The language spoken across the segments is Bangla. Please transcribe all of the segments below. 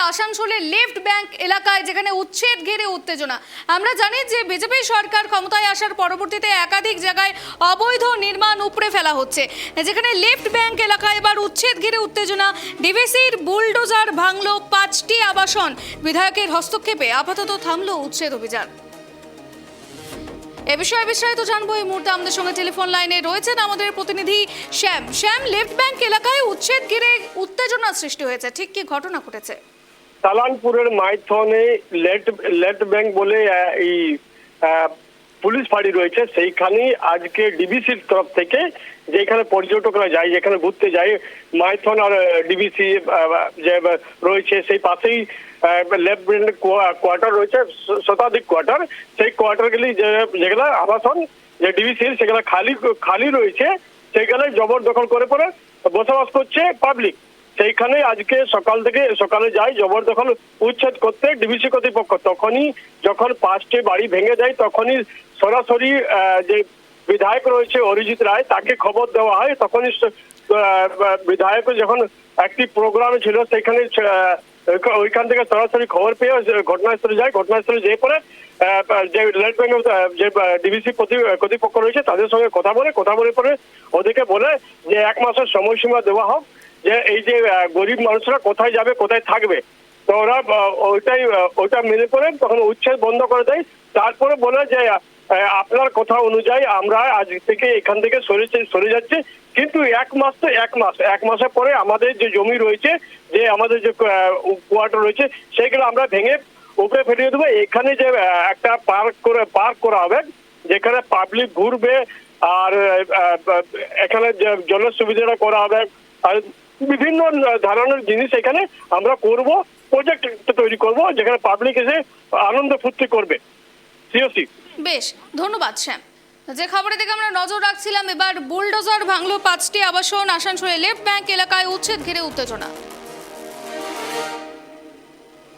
আসানসোলের লেফট ব্যাংক এলাকায়, যেখানে উচ্ছেদ ঘিরে উত্তেজনা। আমরা জানি যে বিজেপি সরকার ক্ষমতায় আসার পরবর্তীতে একাধিক জায়গায় অবৈধ নির্মাণ উপড়ে ফেলা হচ্ছে, যেখানে লেফট ব্যাংক এলাকায় এবার উচ্ছেদ ঘিরে উত্তেজনা। ডিভিসির বুলডোজার ভাঙলো 5টি আবাসন। বিধায়কের হস্তক্ষেপে আপাতত থামলো উচ্ছেদ অভিযান। এ বিষয়ে বিস্তারিত জানবো এই মুহূর্তে আমাদের সঙ্গে টেলিফোন লাইনে রয়েছেন আমাদের প্রতিনিধি শ্যাম। লেফট ব্যাংক এলাকায় উচ্ছেদ ঘিরে উত্তেজনা সৃষ্টি হয়েছে, ঠিক কি ঘটনা ঘটেছে? তালানপুরের মাইথনে লেফট ব্যাংক বলে এই পুলিশ ফাঁড়ি রয়েছে, সেইখানে আজকে ডিবিসির তরফ থেকে যেখানে পর্যটকরা যায়, যেখানে ঘুরতে যায়, মাইথন আর ডিবিসি যে রয়েছে সেই পাশেই লেফট ব্যাংকের কোয়ার্টার রয়েছে, শতাধিক কোয়ার্টার। সেই কোয়ার্টারগুলি যেগুলো আবাসন যে ডিবিসির সেগুলো খালি রয়েছে, সেগুলো জবরদখল করে পরে বসবাস করছে পাবলিক। সেইখানে আজকে সকালে যায় জবরদখল উচ্ছেদ করতে ডিবিসি কর্তৃপক্ষ। তখনই যখন 5টি বাড়ি ভেঙে যায়, তখনই সরাসরি যে বিধায়ক রয়েছে অরিজিৎ রায়, তাকে খবর দেওয়া হয়। তখনই বিধায়ক যখন একটি প্রোগ্রামে ছিল, সেখানে ওইখান থেকে সরাসরি খবর পেয়ে ঘটনাস্থলে যায়। ঘটনাস্থলে যেয়ে পরে যে লেফট ব্যাংক যে ডিবিসি কর্তৃপক্ষ রয়েছে তাদের সঙ্গে কথা বলে পরে ওদেরকে বলে যে 1 মাসের সময়সীমা দেওয়া হোক, যে এই যে গরিব মানুষরা কোথায় যাবে, কোথায় থাকবে। তো ওরা ওইটা মেনে পড়ে তখন উচ্ছেদ বন্ধ করে দেয়। তারপরে বলে যে আপনার কথা অনুযায়ী আমরা আজ থেকে এখান থেকে সরে যাচ্ছি, কিন্তু 1 মাস তো 1 মাস, 1 মাসের পরে আমাদের যে জমি রয়েছে, যে আমাদের যে কোয়ার্টার রয়েছে, সেগুলো আমরা ভেঙে উপরে ফেলিয়ে দেবো। এখানে যে একটা পার্ক করা হবে, যেখানে পাবলিক ঘুরবে, আর এখানে জলের সুবিধাটা করা হবে, আর বিভিন্ন ধরনের জিনিস এখানে আমরা করব, প্রজেক্ট তৈরি করব, যেখানে পাবলিক এসে আনন্দ ফুর্তি করবে। সিওসি। বেশ, ধন্যবাদ শ্যাম। যে খবরের দিকে আমরা নজর রাখছিলাম, এবার বুলডোজার ভাঙলো 5টি আবাসন। আসানসোলের লেফট ব্যাংক এলাকায় উচ্ছেদ ঘিরে উত্তেজনা।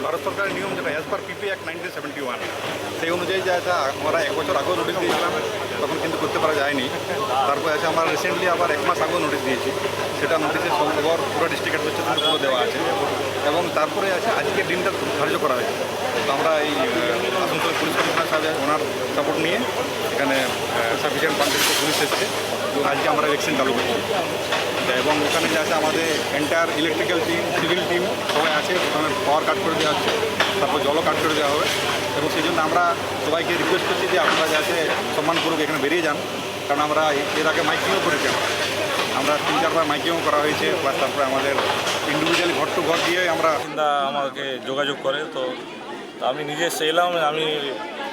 ভারত সরকারের নিয়ম যেটা অ্যাজ পার পিপি অ্যাক্ট 1971, সেই অনুযায়ী যা আমরা 1 বছর আগেও নোটিশ দিয়েছিলাম, তখন কিন্তু করতে পারা যায়নি। তারপরে আছে আমরা রিসেন্টলি আবার 1 মাস আগেও নোটিশ দিয়েছি, সেটা নোটিশের খবর পুরো ডিস্ট্রিক্ট অ্যাডমিনিস্ট্রেশন পুরো দেওয়া আছে। এবং তারপরে আছে আজকে দিনটা ধার্য করা হয়েছে। তো আমরা এই আসানসোল পুলিশ কমিশনার সাহেব ওনার সাপোর্ট নিয়ে এখানে সাফিসিয়েন্ট পার্সেন্ট পুলিশ এসছে এবং আজকে আমরা ভ্যাকসিন চালু করছি। এবং ওখানে যে আছে আমাদের entire electrical team, civil team সবাই আছে। ওখানে পাওয়ার কাট করে দেওয়া হচ্ছে, তারপর জলও কাট করে দেওয়া হবে। এবং সেই জন্য আমরা সবাইকে রিকোয়েস্ট করছি যে আপনারা যাতে সম্মানপূর্বক এখানে বেরিয়ে যান, কারণ আমরা এর আগে মাইকিংও করেছি। আমরা 3-4 বার মাইকিংও করা হয়েছে, প্লাস তারপরে আমাদের ইন্ডিভিজুয়ালি ঘর টু ঘর দিয়ে আমরা আমাকে যোগাযোগ করে। তো আমি নিজে এসে এলাম, আমি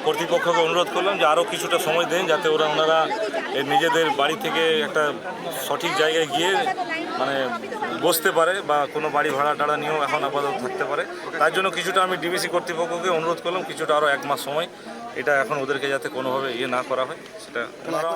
কর্তৃপক্ষকে অনুরোধ করলাম যে আরও কিছুটা সময় দেন, যাতে ওনারা নিজেদের বাড়ি থেকে একটা সঠিক জায়গায় গিয়ে মানে বসতে পারে, বা কোনো বাড়ি ভাড়া টাড়া নিয়েও এখন আপাতত থাকতে পারে। তার জন্য কিছুটা আমি ডিবিসি কর্তৃপক্ষকে অনুরোধ করলাম, কিছুটা আরও 1 মাস সময়, এটা এখন ওদেরকে যাতে কোনোভাবে না করা হয়, সেটা ওনারা